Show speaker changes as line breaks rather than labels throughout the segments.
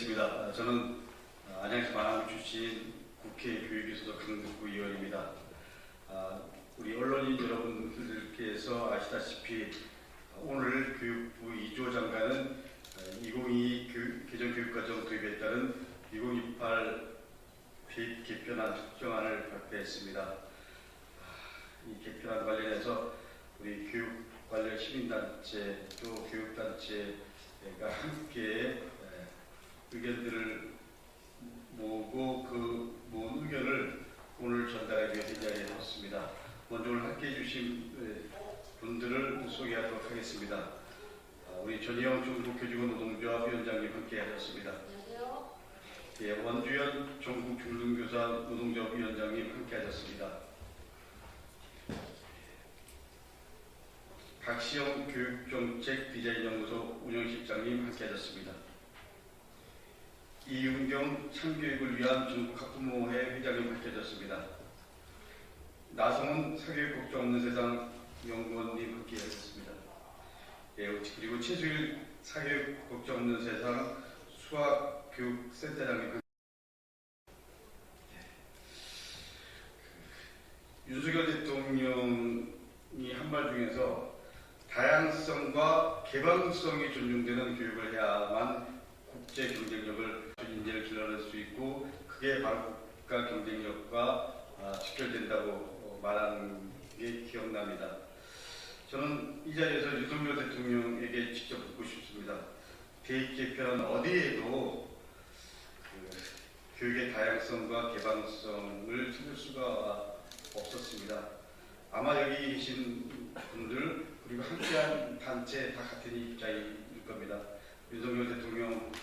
인사드리겠습니다. 저는 안양시 마랑구 출신 국회 교육위소속 강덕구 의원입니다. 우리 언론인 여러분들께서 아시다시피 오늘 교육부 2조 장관은 2022 개정교육과정 도입에 따른 2028 대입 개편안 확정안을 발표했습니다. 이 개편안 관련해서 우리 교육 관련 시민단체 또 교육단체가 함께 의견들을 모으고 그 모은 의견을 오늘 전달하기 위해서 이 자리에 섰습니다. 먼저 오늘 함께해 주신 분들을 소개하도록 하겠습니다. 우리 전희영 전국교직원 노동조합 위원장님 함께 하셨습니다.
안녕하세요.
예, 원주연 전국중등교사 노동조합 위원장님 함께 하셨습니다. 박시영 교육정책 디자인연구소 운영실장님 함께 하셨습니다. 이윤경 참교육을 위한 전국학부모회 회장님 함께 하셨습니다. 나성훈 사교육 걱정 없는 세상 연구원님 함께 하셨습니다. 예, 그리고 최수일 사교육 걱정 없는 세상 수학교육센터장님 함께 윤석열 대통령이 한 말 중에서 다양성과 개방성이 존중되는 교육을 해야만 국제 경쟁력을 인재를 길러낼 수 있고 그게 바로 국가 경쟁력과 직결된다고 말하는 게 기억납니다. 저는 이 자리에서 윤석열 대통령에게 직접 묻고 싶습니다. 대입 개편은 어디에도 교육의 다양성과 개방성을 찾을 수가 없었습니다. 아마 여기 계신 분들 그리고 함께한 단체 다 같은 입장일 겁니다. 윤석열 대통령께서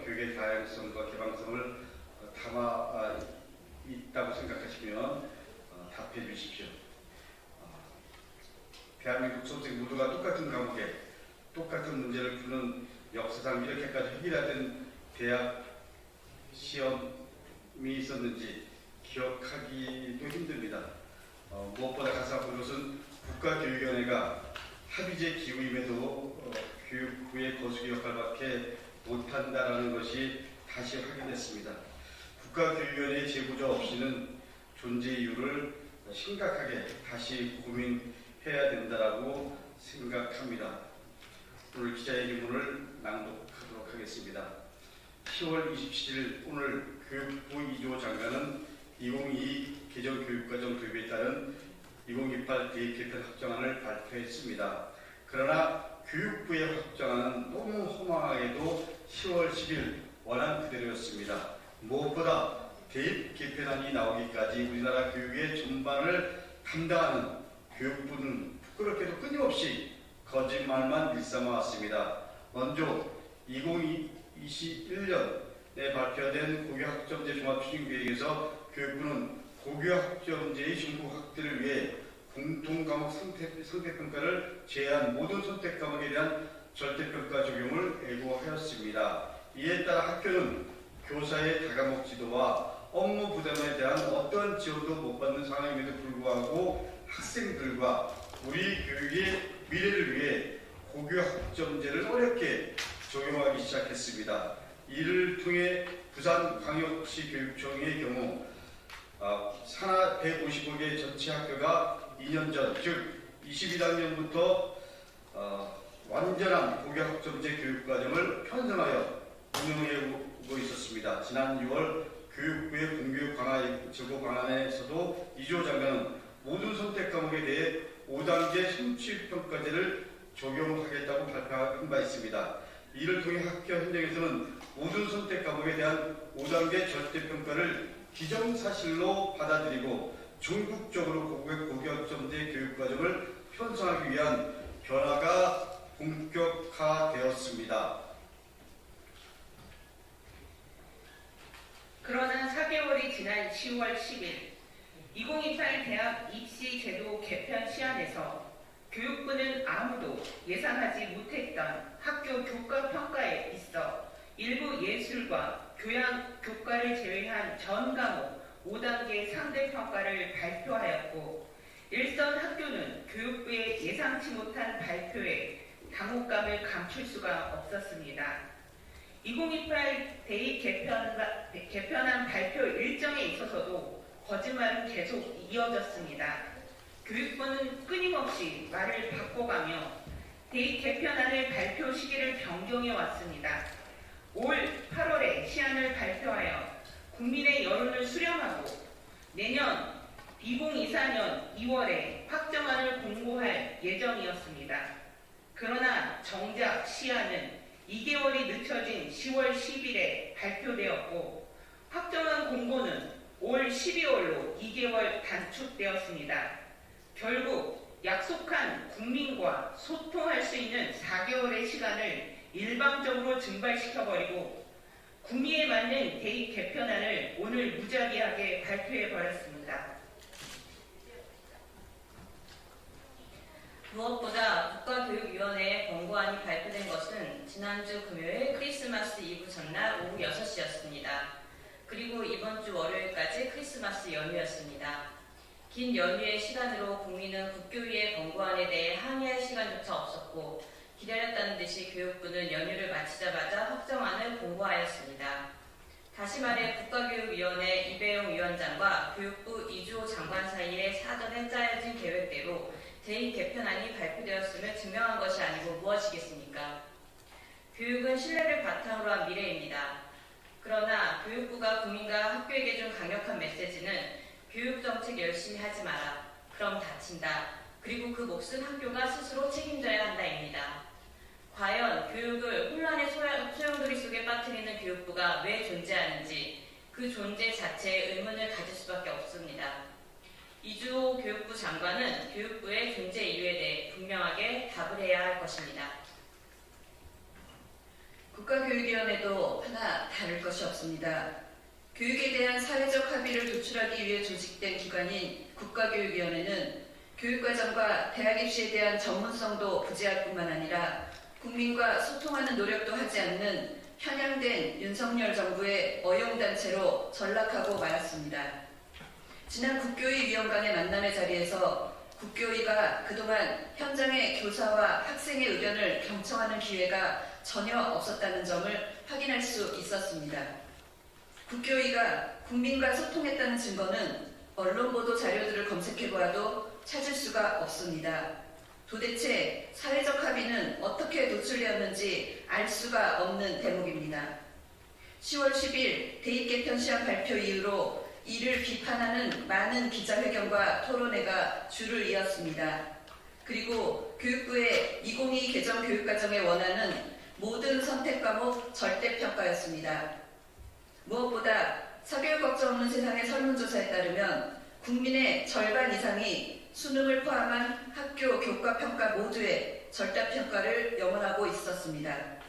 교육의 다양성과 개방성을 담아 있다고 생각하시면 답해 주십시오. 대한민국 수험생 모두가 똑같은 과목에 똑같은 문제를 푸는 역사상 이렇게까지 획일화된 대학 시험이 있었는지 기억하기도 힘듭니다. 무엇보다 가슴 아픈 것은 국가교육위원회가 합의제 기구임에도 교육부의 거수기 역할밖에 못한다는 것이 다시 확인됐습니다. 국가교육위원회 제보자 없이는 존재 이유를 심각하게 다시 고민해야 된다고 생각합니다. 오늘 기자회견문을 낭독하도록 하겠습니다. 10월 27일 오늘 교육부 2조 장관은 2022 개정교육과정 도입에 따른 2028 대입 개편 확정안을 발표했습니다. 그러나 교육부의 확정안은 너무 허망하게도 10월 10일 원안 그대로였습니다. 무엇보다 대입 개편안이 나오기까지 우리나라 교육의 전반을 담당하는 교육부는 부끄럽게도 끊임없이 거짓말만 일삼아왔습니다. 먼저 2021년에 발표된 고교학점제 종합추진계획에서 교육부는 고교학점제의 전국 확대를 위해 공통과목 선택평가를 제외한 모든 선택과목에 대한 절대평가 적용을 예고하였습니다. 이에 따라 학교는 교사의 다과목 지도와 업무 부담에 대한 어떠한 지원도 못 받는 상황임에도 불구하고 학생들과 우리 교육의 미래를 위해 고교학점제를 어렵게 적용하기 시작했습니다. 이를 통해 부산광역시 교육청의 경우 산하 155개 전체 학교가 2년 전, 즉 21학년부터 완전한 고교학점제 교육과정을 편성하여 운영해오고 있었습니다. 지난 6월 교육부의 공교육 제고 방안에서도 2조 장관은 모든 선택 과목에 대해 5단계 성취평가제를 적용하겠다고 발표한 바 있습니다. 이를 통해 학교 현장에서는 모든 선택 과목에 대한 5단계 절대평가를 기정사실로 받아들이고 전국적으로 고교학점제 교육과정을 편성하기 위한 변화가 본격화되었습니다.
그러나 4개월이 지난 10월 10일 2028 대학 입시 제도 개편 시안에서 교육부는 아무도 예상하지 못했던 학교 교과 평가에 있어 일부 예술과 교양 교과를 제외한 전 과목 5단계 상대 평가를 발표하였고 일선 학교는 교육부의 예상치 못한 발표에 당혹감을 감출 수가 없었습니다. 2028 대입 개편안 발표 일정에 있어서도 거짓말은 계속 이어졌습니다. 교육부는 끊임없이 말을 바꿔가며 대입 개편안을 발표 시기를 변경해 왔습니다. 올 8월에 시안을 발표하여 국민의 여론을 수렴하고 내년 2024년 2월에 확정안을 공고할 예정이었습니다. 그러나 정작 시안은 2개월이 늦춰진 10월 10일에 발표되었고 확정안 공고는 올 12월로 2개월 단축되었습니다. 결국 약속한 국민과 소통할 수 있는 4개월의 시간을 일방적으로 증발시켜버리고 국민에 맞는 대입 개편안을 오늘 무자비하게 발표해버렸습니다.
무엇보다 국가교육위원회의 권고안이 발표된 것은 지난주 금요일 크리스마스 이브 전날 오후 6시였습니다. 그리고 이번 주 월요일까지 크리스마스 연휴였습니다. 긴 연휴의 시간으로 국민은 국교위의 권고안에 대해 항의할 시간조차 없었고 기다렸다는 듯이 교육부는 연휴를 마치자마자 확정안을 공고하였습니다. 다시 말해 국가교육위원회 이배용 위원장과 교육부 이주호 장관 사이에 사전에 짜여진 계획대로 대입 개편안이 발표되었음을 증명한 것이 아니고 무엇이겠습니까? 교육은 신뢰를 바탕으로 한 미래입니다. 그러나 교육부가 국민과 학교에게 준 강력한 메시지는 교육정책 열심히 하지 마라. 그럼 다친다. 그리고 그 몫은 학교가 스스로 책임져야 한다입니다. 과연 교육을 혼란의 소용돌이 속에 빠뜨리는 교육부가 왜 존재하는지 그 존재 자체에 의문을 가질 수밖에 없습니다. 이주호 교육부 장관은 교육부의 존재 이유에 대해 분명하게 답을 해야 할 것입니다.
국가교육위원회도 하나 다를 것이 없습니다. 교육에 대한 사회적 합의를 도출하기 위해 조직된 기관인 국가교육위원회는 교육과정과 대학 입시에 대한 전문성도 부재할 뿐만 아니라 국민과 소통하는 노력도 하지 않는 편향된 윤석열 정부의 어용단체로 전락하고 말았습니다. 지난 국교위 위원 간의 만남의 자리에서 국교위가 그동안 현장의 교사와 학생의 의견을 경청하는 기회가 전혀 없었다는 점을 확인할 수 있었습니다. 국교위가 국민과 소통했다는 증거는 언론 보도 자료들을 검색해보아도 찾을 수가 없습니다. 도대체 사회적 합의는 어떻게 도출되었는지 알 수가 없는 대목입니다. 10월 10일 대입 개편 시한 발표 이후로 이를 비판하는 많은 기자회견과 토론회가 줄을 이었습니다. 그리고 교육부의 2022 개정 교육과정의 원안은 모든 선택 과목 절대평가였습니다. 무엇보다 사교육 걱정 없는 세상의 설문조사에 따르면 국민의 절반 이상이 수능을 포함한 학교 교과평가 모두에 절대평가를 영원하고 있었습니다.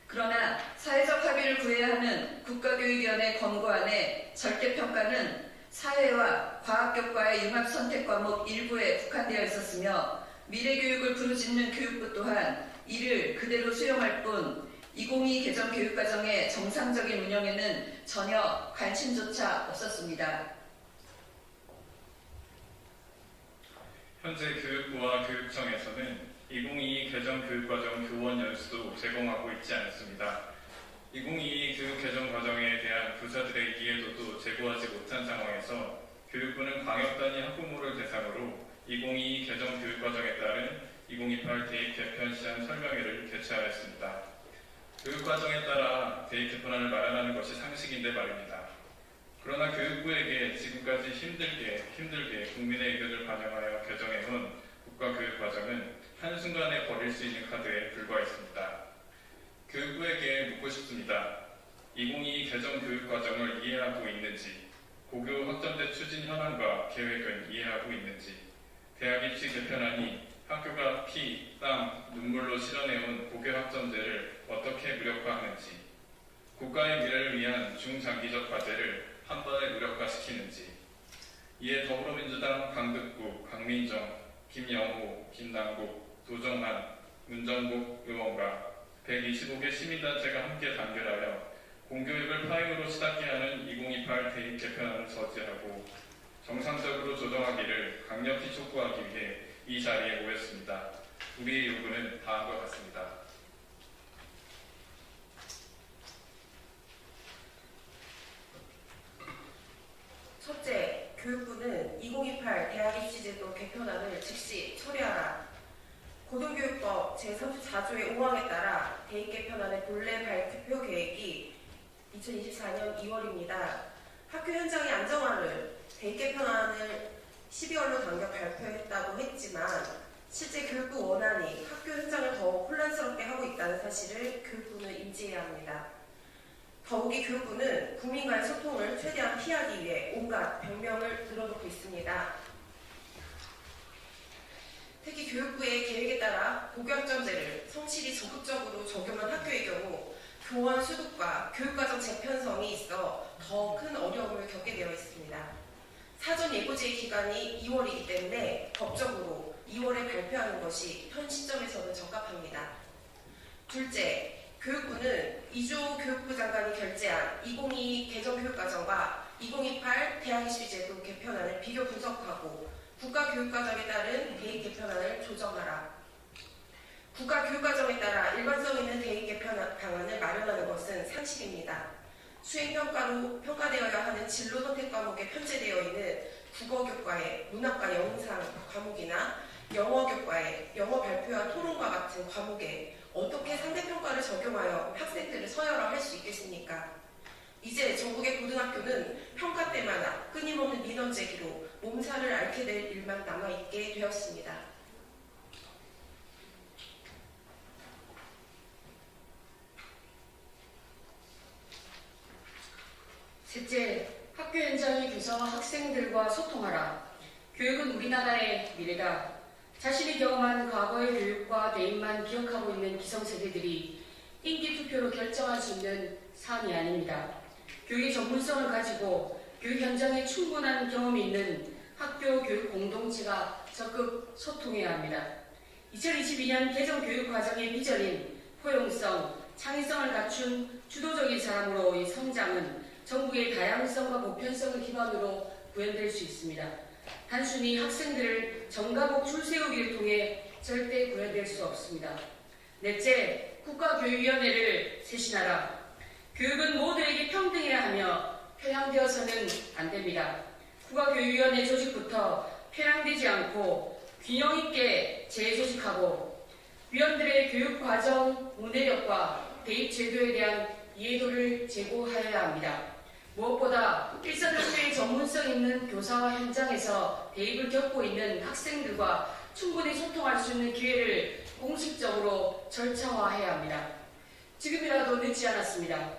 그러나 사회적 합의를 구해야 하는 국가교육위원회 권고안의 절대평가는 사회와 과학교과의 융합선택 과목 일부에 국한되어 있었으며 미래교육을 부르짖는 교육부 또한 이를 그대로 수용할 뿐 2022 개정 교육과정의 정상적인 운영에는 전혀 관심조차 없었습니다.
현재 교육부와 교육청에서는 2022 개정 교육과정 교원 연수도 제공하고 있지 않습니다. 2022 교육 개정 과정에 대한 교사들의 이해도도 제고하지 못한 상황에서 교육부는 광역단위 학부모를 대상으로 2022 개정 교육과정에 따른 2028 대입 개편 시한 설명회를 개최하였습니다. 교육과정에 따라 대입 개편안을 마련하는 것이 상식인데 말입니다. 그러나 교육부에게 지금까지 힘들게 국민의 의견을 반영하여 개정해온 국가교육과정은 한순간에 버릴 수 있는 카드에 불과했습니다. 교육부에게 묻고 싶습니다. 2022 개정 교육과정을 이해하고 있는지, 고교 확정제 추진 현황과 계획은 이해하고 있는지, 대학 입시 개편안이 학교가 피, 땀, 눈물로 실현해온 고교 학점제를 어떻게 무력화하는지, 국가의 미래를 위한 중장기적 과제를 한 번에 무력화시키는지, 이에 더불어민주당 강득구, 강민정, 김영호, 김남국, 도정한, 문정국 의원과 125개 시민단체가 함께 단결하여 공교육을 파행으로 시작해야 하는 2028 대입 개편안을 저지하고 정상적으로 조정하기를 강력히 촉구하기 위해 이 자리에 모였습니다. 우리의 요구는 다음과 같습니다.
교육부는 2028 대학입시제도 개편안을 즉시 처리하라. 고등교육법 제34조의 5항에 따라 대입 개편안의 본래 발표 계획이 2024년 2월입니다. 학교 현장의 안정화를 대입 개편안을 12월로 당겨 발표했다고 했지만 실제 교육부 원안이 학교 현장을 더욱 혼란스럽게 하고 있다는 사실을 교육부는 인지해야 합니다. 더욱이 교육부는 국민과의 소통을 최대한 피하기 위해 온갖 변명을 늘어놓고 있습니다. 특히 교육부의 계획에 따라 고교학점제를 성실히 적극적으로 적용한 학교의 경우 교원 수급과 교육과정 재편성이 있어 더 큰 어려움을 겪게 되어 있습니다. 사전 예고제의 기간이 2월이기 때문에 법적으로 2월에 발표하는 것이 현 시점에서는 적합합니다. 둘째, 교육부는 이주호 교육부 장관이 결재한 2022 개정교육과정과 2028 대학입시제도 개편안을 비교 분석하고 국가교육과정에 따른 대입 개편안을 조정하라. 국가교육과정에 따라 일관성 있는 대입 개편 방안을 마련하는 것은 상식입니다. 수행평가로 평가되어야 하는 진로 선택 과목에 편제되어 있는 국어교과의 문학과 영상 과목이나 영어교과의 영어 발표와 토론과 같은 과목에 어떻게 상대평가를 적용하여 학생들을 서열화할 수 있겠습니까? 이제 전국의 고등학교는 평가 때마다 끊임없는 민원 제기로 몸살을 앓게 될 일만 남아있게 되었습니다.
셋째, 학교 현장의 교사와 학생들과 소통하라. 교육은 우리나라의 미래다. 자신이 경험한 과거의 교육과 대입만 기억하고 있는 기성세대들이 인기투표로 결정할 수 있는 사안이 아닙니다. 교육의 전문성을 가지고 교육 현장에 충분한 경험이 있는 학교 교육 공동체가 적극 소통해야 합니다. 2022년 개정교육과정의 비전인 포용성, 창의성을 갖춘 주도적인 사람으로의 성장은 전국의 다양성과 보편성을 기반으로 구현될 수 있습니다. 단순히 학생들을 전과목 줄 세우기를 통해 절대 구현될 수 없습니다. 넷째, 국가교육위원회를 쇄신하라. 교육은 모두에게 평등해야 하며 편향되어서는 안 됩니다. 국가교육위원회 조직부터 편향되지 않고 균형 있게 재조직하고 위원들의 교육과정 문해력과 대입 제도에 대한 이해도를 제고하여야 합니다. 무엇보다 일사병조의 전문성 있는 교사와 현장에서 대입을 겪고 있는 학생들과 충분히 소통할 수 있는 기회를 공식적으로 절차화해야 합니다. 지금이라도 늦지 않았습니다.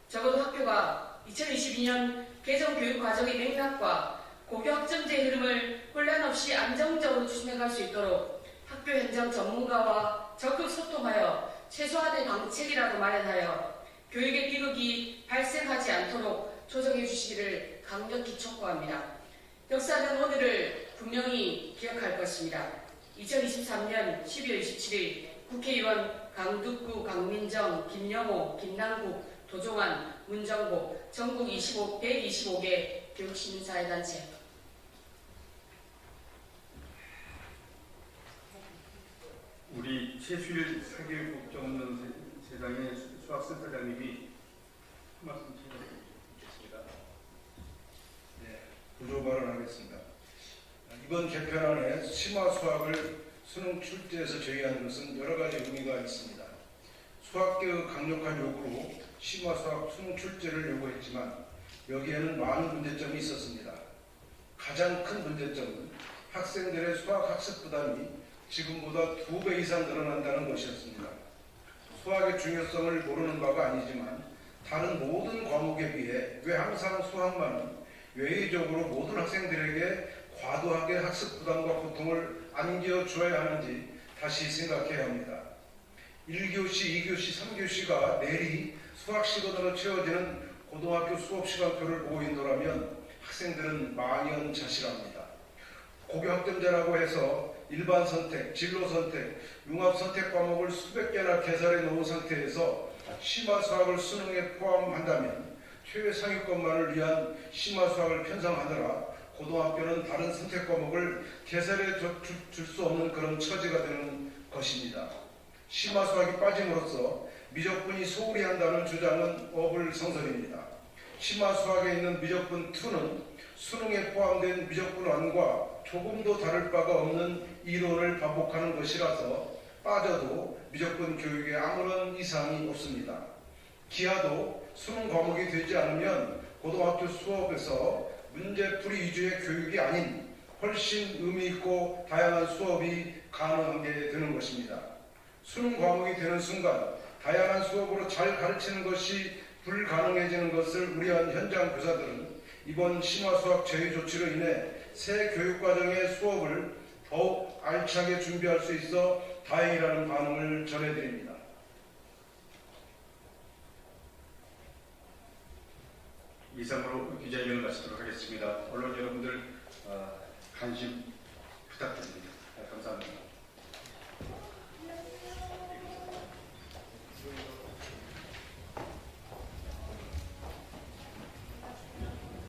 적어도 학교가 2022년 개정교육과정의 맥락과 고교학점제 흐름을 혼란 없이 안정적으로 추진해갈 수 있도록 학교 현장 전문가와 적극 소통하여 최소한의 방책이라도 마련하여 교육의 비극이 발생하지 않도록 조정해 주시기를 강력히 촉구합니다. 역사는 오늘을 분명히 기억할 것입니다. 2023년 12월 27일 국회의원 강두구, 강민정, 김영호, 김남국, 도종환, 문정복, 전국 125개 교육시민사회단체.
우리 최수일 사교육국정원 세상의 수학센터장님이 한 말씀 드리겠습니다.
네, 부조 발언하겠습니다. 이번 개편안에 심화 수학을 수능 출제에서 제외한 것은 여러 가지 의미가 있습니다. 수학계의 강력한 요구로 심화 수학 수능 출제를 요구했지만 여기에는 많은 문제점이 있었습니다. 가장 큰 문제점은 학생들의 수학 학습 부담이 지금보다 2배 이상 늘어난다는 것이었습니다. 수학의 중요성을 모르는 바가 아니지만 다른 모든 과목에 비해 왜 항상 수학만은 외의적으로 모든 학생들에게 과도하게 학습 부담과 고통을 안겨 줘야 하는지 다시 생각해야 합니다. 1교시, 2교시, 3교시가 내리 수학 시간으로 채워지는 고등학교 수업 시간표를 보고 있노라면 학생들은 망연자실합니다. 고교학점제라고 해서 일반 선택, 진로 선택, 융합 선택 과목을 수백 개나 개설해 놓은 상태에서 심화 수학을 수능에 포함한다면 최상위권만을 위한 심화 수학을 편성하느라 고등학교는 다른 선택 과목을 개설해 줄 수 없는 그런 처지가 되는 것입니다. 심화 수학이 빠짐으로써 미적분이 소홀히 한다는 주장은 어불성설입니다. 심화 수학에 있는 미적분 2는 수능에 포함된 미적분안과 조금도 다를 바가 없는 이론을 반복하는 것이라서 빠져도 미적분 교육에 아무런 이상이 없습니다. 기하도 수능 과목이 되지 않으면 고등학교 수업에서 문제풀이 위주의 교육이 아닌 훨씬 의미있고 다양한 수업이 가능하게 되는 것입니다. 수능 과목이 되는 순간 다양한 수업으로 잘 가르치는 것이 불가능해지는 것을 우려한 현장 교사들은 이번 심화수학 제외 조치로 인해 새 교육과정의 수업을 더욱 알차게 준비할 수 있어 다행이라는 반응을 전해드립니다.
이상으로 기자회견을 마치도록 하겠습니다. 언론 여러분들 관심 부탁드립니다. 감사합니다.